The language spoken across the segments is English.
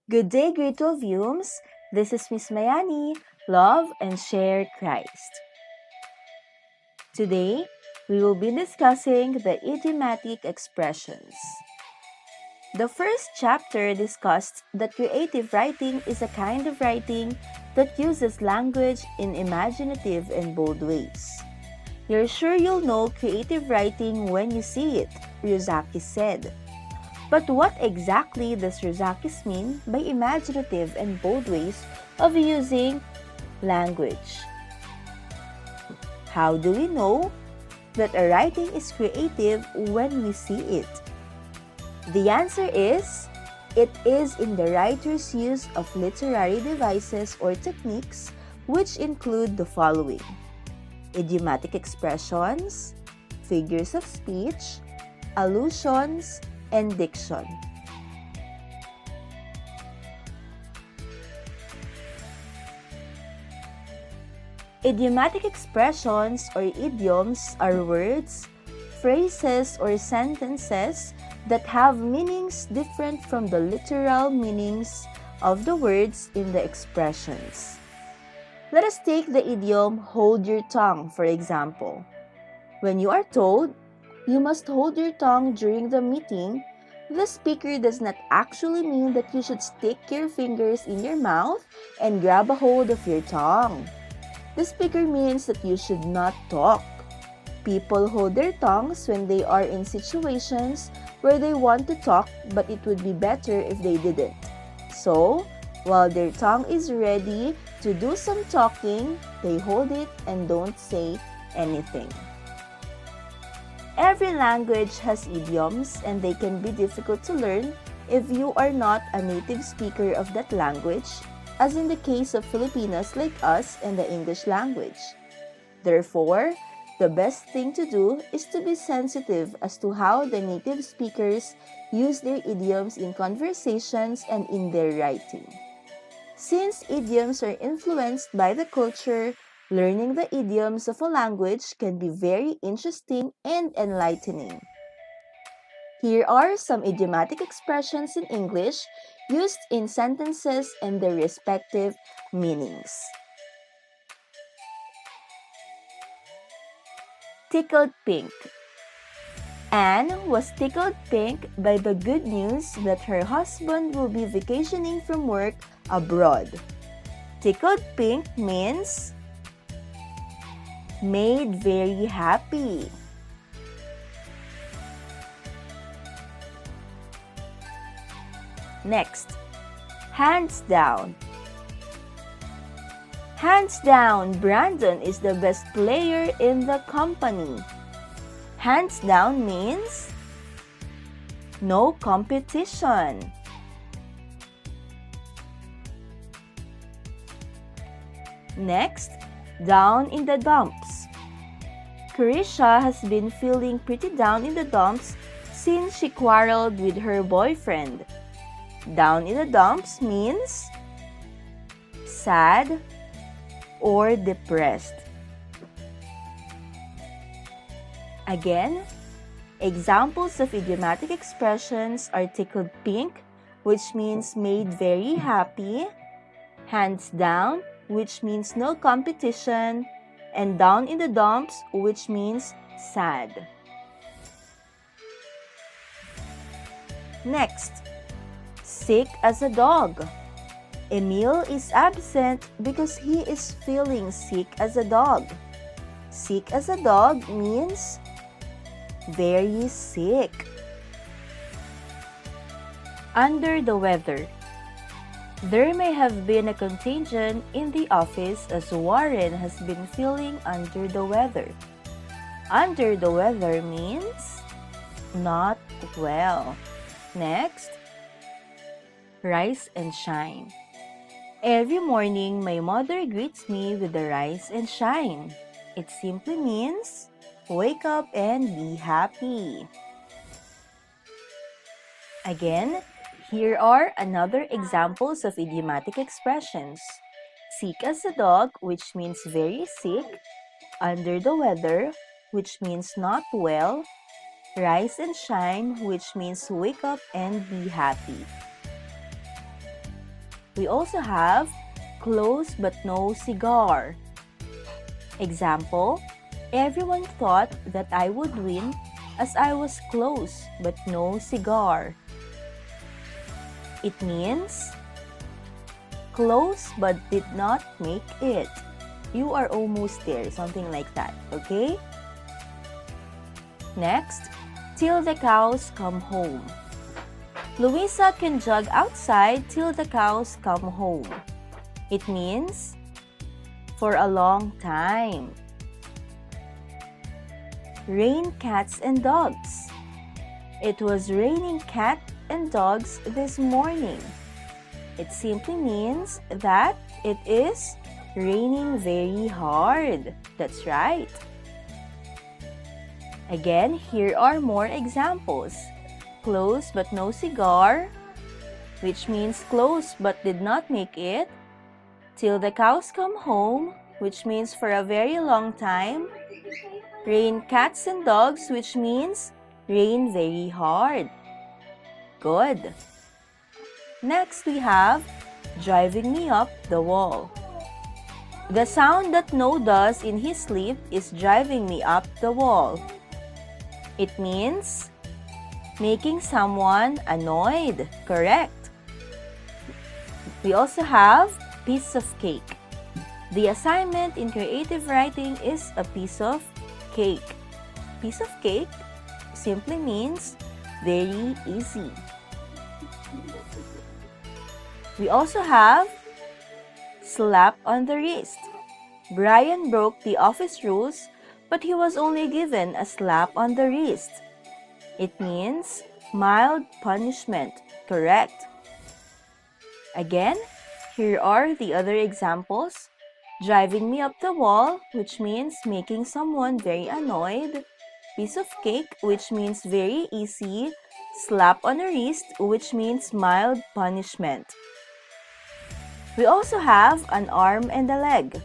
Good day, grade 12 Yums. This is Miss Mayani. Love and share Christ. Today, we will be discussing the idiomatic expressions. The first chapter discussed that creative writing is a kind of writing that uses language in imaginative and bold ways. You're sure you'll know creative writing when you see it, Ryuzaki said. But what exactly does Ryuzaki mean by imaginative and bold ways of using language? How do we know that a writing is creative when we see it? The answer is, it is in the writer's use of literary devices or techniques, which include the following: idiomatic expressions, figures of speech, allusions, and diction. Idiomatic expressions or idioms are words, phrases, or sentences that have meanings different from the literal meanings of the words in the expressions. Let us take the idiom hold your tongue, for example. When you are told, you must hold your tongue during the meeting, the speaker does not actually mean that you should stick your fingers in your mouth and grab a hold of your tongue. The speaker means that you should not talk. People hold their tongues when they are in situations where they want to talk, but it would be better if they didn't. So, while their tongue is ready to do some talking, they hold it and don't say anything. Every language has idioms, and they can be difficult to learn if you are not a native speaker of that language, as in the case of Filipinos like us and the English language. Therefore, the best thing to do is to be sensitive as to how the native speakers use their idioms in conversations and in their writing. Since idioms are influenced by the culture, learning the idioms of a language can be very interesting and enlightening. Here are some idiomatic expressions in English used in sentences and their respective meanings. Tickled pink. Anne was tickled pink by the good news that her husband will be vacationing from work abroad. Tickled pink means made very happy. Next, hands down. Hands down, Brandon is the best player in the company. Hands down means no competition. Next, down in the dumps. Carisha has been feeling pretty down in the dumps since she quarreled with her boyfriend. Down in the dumps means sad or depressed. Again, examples of idiomatic expressions are tickled pink, which means made very happy, hands down, which means no competition, and down in the dumps, which means sad. Next, sick as a dog. Emil is absent because he is feeling sick as a dog. Sick as a dog means very sick. Under the weather. There may have been a contagion in the office as Warren has been feeling under the weather. Under the weather means not well. Next, rise and shine. Every morning, my mother greets me with the rise and shine. It simply means wake up and be happy. Again, here are another examples of idiomatic expressions. Sick as a dog, which means very sick. Under the weather, which means not well. Rise and shine, which means wake up and be happy. We also have close but no cigar. Example, everyone thought that I would win as I was close but no cigar. It means close but did not make it. You are almost there, something like that, okay? Next, till the cows come home. Louisa can jog outside till the cows come home. It means for a long time. Rain cats and dogs. It was raining cats and dogs this morning. It simply means that it is raining very hard. That's right. Again, here are more examples. Close but no cigar, which means close but did not make it. Till the cows come home, which means for a very long time. Rain cats and dogs, which means rain very hard. Good. Next, we have driving me up the wall. The sound that No does in his sleep is driving me up the wall. It means making someone annoyed. Correct. We also have piece of cake. The assignment in creative writing is a piece of cake. Piece of cake simply means very easy. We also have slap on the wrist. Brian broke the office rules, but he was only given a slap on the wrist. It means mild punishment. Correct. Again, here are the other examples. Driving me up the wall, which means making someone very annoyed. Piece of cake, which means very easy. Slap on a wrist, which means mild punishment. We also have an arm and a leg.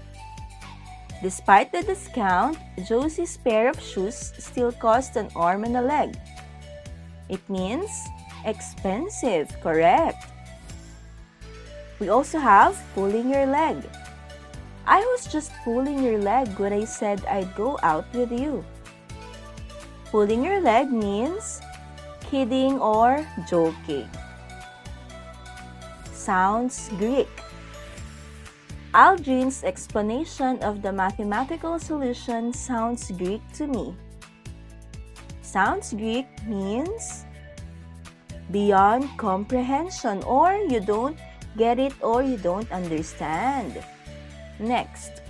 Despite the discount, Josie's pair of shoes still cost an arm and a leg. It means expensive. Correct. We also have pulling your leg. I was just pulling your leg when I said I'd go out with you. Pulling your leg means kidding or joking. Sounds Greek. Aldrin's explanation of the mathematical solution sounds Greek to me. Sounds Greek means beyond comprehension, or you don't get it or you don't understand. Next,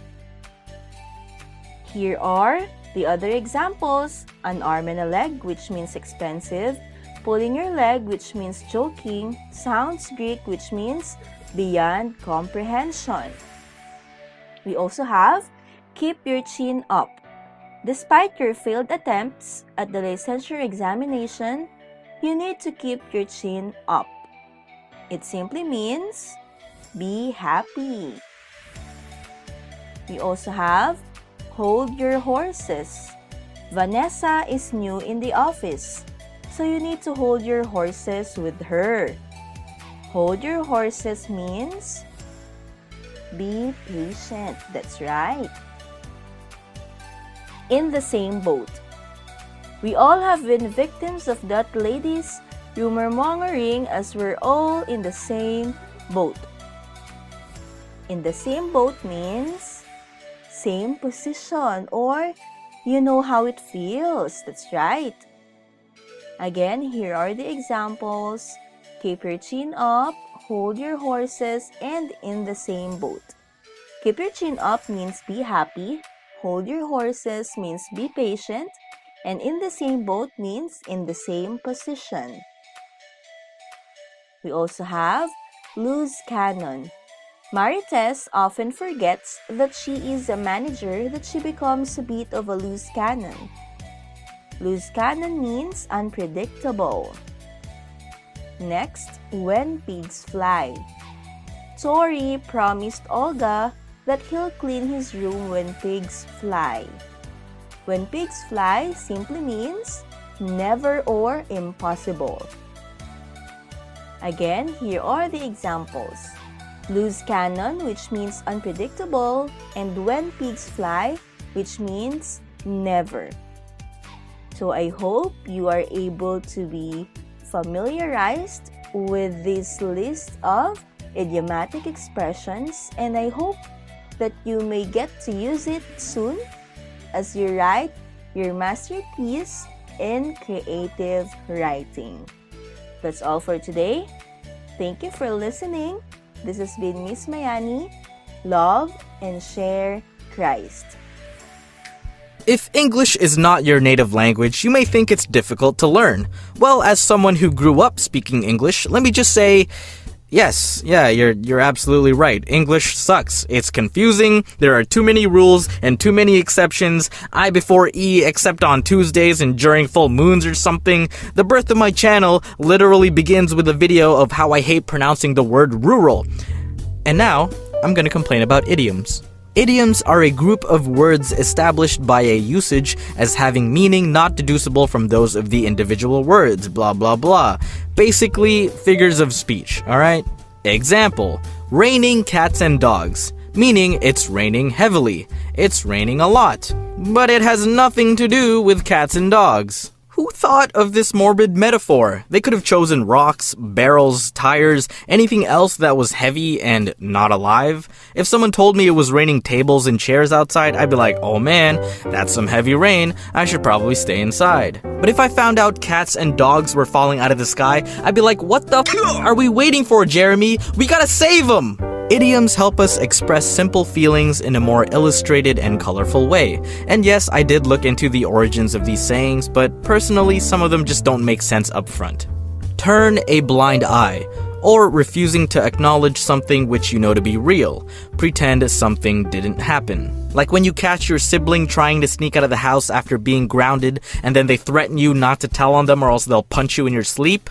here are the other examples. An arm and a leg, which means expensive. Pulling your leg, which means joking. Sounds Greek, which means beyond comprehension. We also have keep your chin up. Despite your failed attempts at the licensure examination, you need to keep your chin up. It simply means be happy. We also have hold your horses. Vanessa is new in the office, so you need to hold your horses with her. Hold your horses means be patient. That's right. In the same boat. We all have been victims of that lady's rumor-mongering, as we're all in the same boat. In the same boat means same position, or you know how it feels. That's right. Again, here are the examples. Keep your chin up, hold your horses, and in the same boat. Keep your chin up means be happy. Hold your horses means be patient. And in the same boat means in the same position. We also have loose cannon. Marites often forgets that she is a manager, that she becomes a bit of a loose cannon. Loose cannon means unpredictable. Next, when pigs fly. Tori promised Olga that he'll clean his room when pigs fly. When pigs fly simply means never or impossible. Again, here are the examples. loose cannon, which means unpredictable, and when pigs fly, which means never. So I hope you are able to be familiarized with this list of idiomatic expressions, and I hope that you may get to use it soon as you write your masterpiece in creative writing. That's all for today. Thank you for listening. This has been Miss Mayani. Love and share Christ. If English is not your native language, you may think it's difficult to learn. Well, as someone who grew up speaking English, let me just say, yes, you're absolutely right. English sucks. It's confusing, there are too many rules and too many exceptions. I before E except on Tuesdays and during full moons or something. The birth of my channel literally begins with a video of how I hate pronouncing the word rural. And now, I'm gonna complain about idioms. Idioms are a group of words established by a usage as having meaning not deducible from those of the individual words, blah blah blah. Basically, figures of speech, alright? Example, raining cats and dogs, meaning it's raining heavily, it's raining a lot, but it has nothing to do with cats and dogs. Who thought of this morbid metaphor? They could have chosen rocks, barrels, tires, anything else that was heavy and not alive. If someone told me it was raining tables and chairs outside, I'd be like, oh man, that's some heavy rain, I should probably stay inside. But if I found out cats and dogs were falling out of the sky, I'd be like, what the are we waiting for, Jeremy? We gotta save them! Idioms help us express simple feelings in a more illustrated and colorful way. And yes, I did look into the origins of these sayings, but personally, some of them just don't make sense up front. Turn a blind eye, or refusing to acknowledge something which you know to be real. Pretend something didn't happen. Like when you catch your sibling trying to sneak out of the house after being grounded, and then they threaten you not to tell on them or else they'll punch you in your sleep.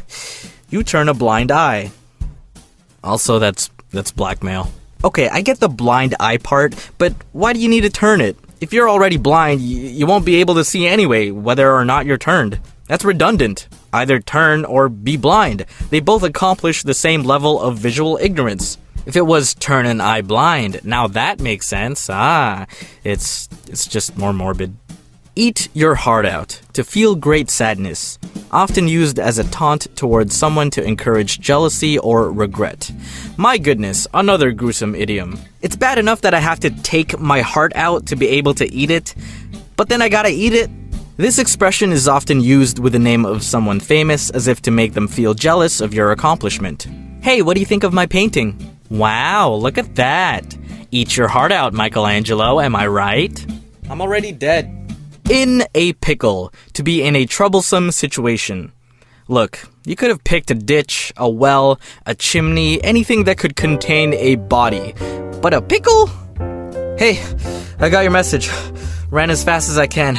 You turn a blind eye. Also, that's blackmail. Okay, I get the blind eye part, but why do you need to turn it? If you're already blind, you won't be able to see anyway, whether or not you're turned. That's redundant. Either turn or be blind. They both accomplish the same level of visual ignorance. If it was turn an eye blind, now that makes sense. It's just more morbid. Eat your heart out, to feel great sadness. Often used as a taunt towards someone to encourage jealousy or regret. My goodness, another gruesome idiom. It's bad enough that I have to take my heart out to be able to eat it, but then I gotta eat it. This expression is often used with the name of someone famous as if to make them feel jealous of your accomplishment. Hey, what do you think of my painting? Wow, look at that. Eat your heart out, Michelangelo, am I right? I'm already dead. In a pickle, to be in a troublesome situation. Look, you could have picked a ditch, a well, a chimney, anything that could contain a body. But a pickle? Hey, I got your message. Ran as fast as I can.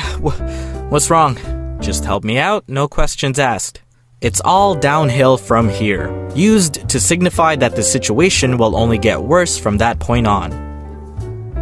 What's wrong? Just help me out, no questions asked. It's all downhill from here. Used to signify that the situation will only get worse from that point on.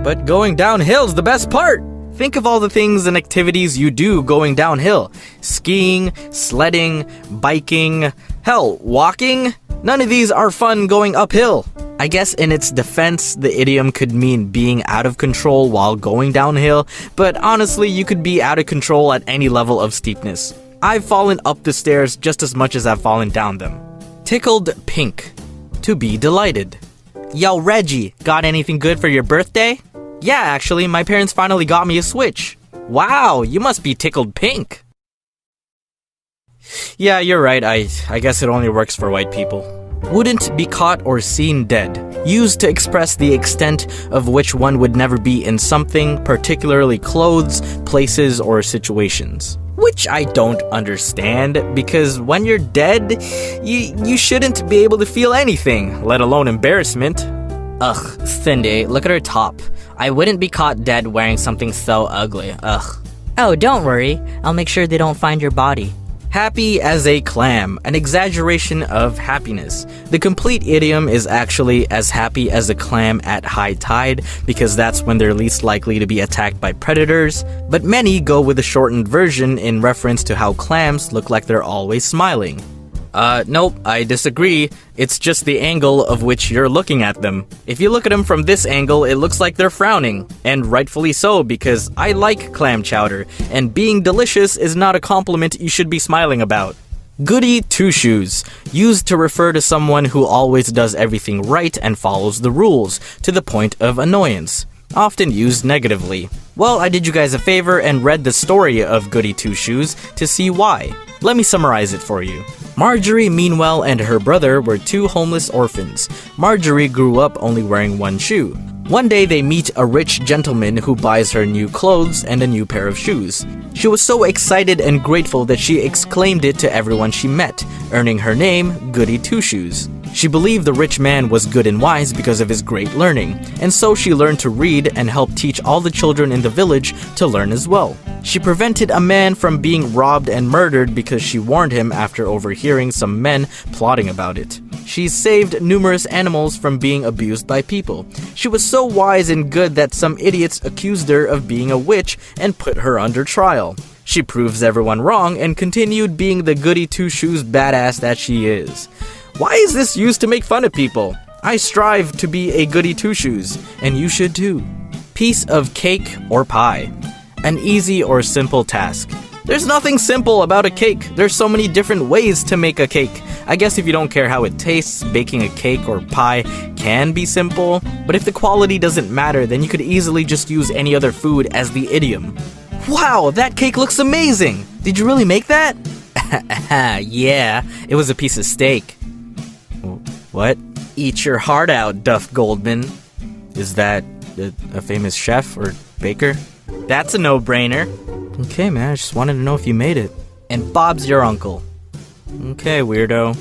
But going downhill's the best part! Think of all the things and activities you do going downhill. Skiing, sledding, biking, hell, walking. None of these are fun going uphill. I guess in its defense, the idiom could mean being out of control while going downhill, but honestly, you could be out of control at any level of steepness. I've fallen up the stairs just as much as I've fallen down them. Tickled pink. To be delighted. Yo, Reggie, got anything good for your birthday? Yeah, actually, my parents finally got me a Switch. Wow, you must be tickled pink. Yeah, you're right, I guess it only works for white people. Wouldn't be caught or seen dead. Used to express the extent of which one would never be in something, particularly clothes, places, or situations. Which I don't understand, because when you're dead, you shouldn't be able to feel anything, let alone embarrassment. Ugh, Cindy, look at her top. I wouldn't be caught dead wearing something so ugly, ugh. Oh, don't worry. I'll make sure they don't find your body. Happy as a clam, an exaggeration of happiness. The complete idiom is actually as happy as a clam at high tide, because that's when they're least likely to be attacked by predators, but many go with the shortened version in reference to how clams look like they're always smiling. Nope, I disagree. It's just the angle of which you're looking at them. If you look at them from this angle, it looks like they're frowning. And rightfully so, because I like clam chowder, and being delicious is not a compliment you should be smiling about. Goody two-shoes, used to refer to someone who always does everything right and follows the rules, to the point of annoyance. Often used negatively. Well, I did you guys a favor and read the story of Goody Two-Shoes to see why. Let me summarize it for you. Marjorie, meanwhile, and her brother were two homeless orphans. Marjorie grew up only wearing one shoe. One day they meet a rich gentleman who buys her new clothes and a new pair of shoes. She was so excited and grateful that she exclaimed it to everyone she met, earning her name Goody Two-Shoes. She believed the rich man was good and wise because of his great learning, and so she learned to read and helped teach all the children in the village to learn as well. She prevented a man from being robbed and murdered because she warned him after overhearing some men plotting about it. She saved numerous animals from being abused by people. She was so wise and good that some idiots accused her of being a witch and put her under trial. She proves everyone wrong and continued being the Goody Two-Shoes badass that she is. Why is this used to make fun of people? I strive to be a Goody Two-Shoes, and you should too. Piece of cake or pie. An easy or simple task. There's nothing simple about a cake. There's so many different ways to make a cake. I guess if you don't care how it tastes, baking a cake or pie can be simple. But if the quality doesn't matter, then you could easily just use any other food as the idiom. Wow, that cake looks amazing! Did you really make that? Yeah, it was a piece of steak. What? Eat your heart out, Duff Goldman. Is that a famous chef or baker? That's a no-brainer. Okay, man, I just wanted to know if you made it. And Bob's your uncle. Okay, weirdo.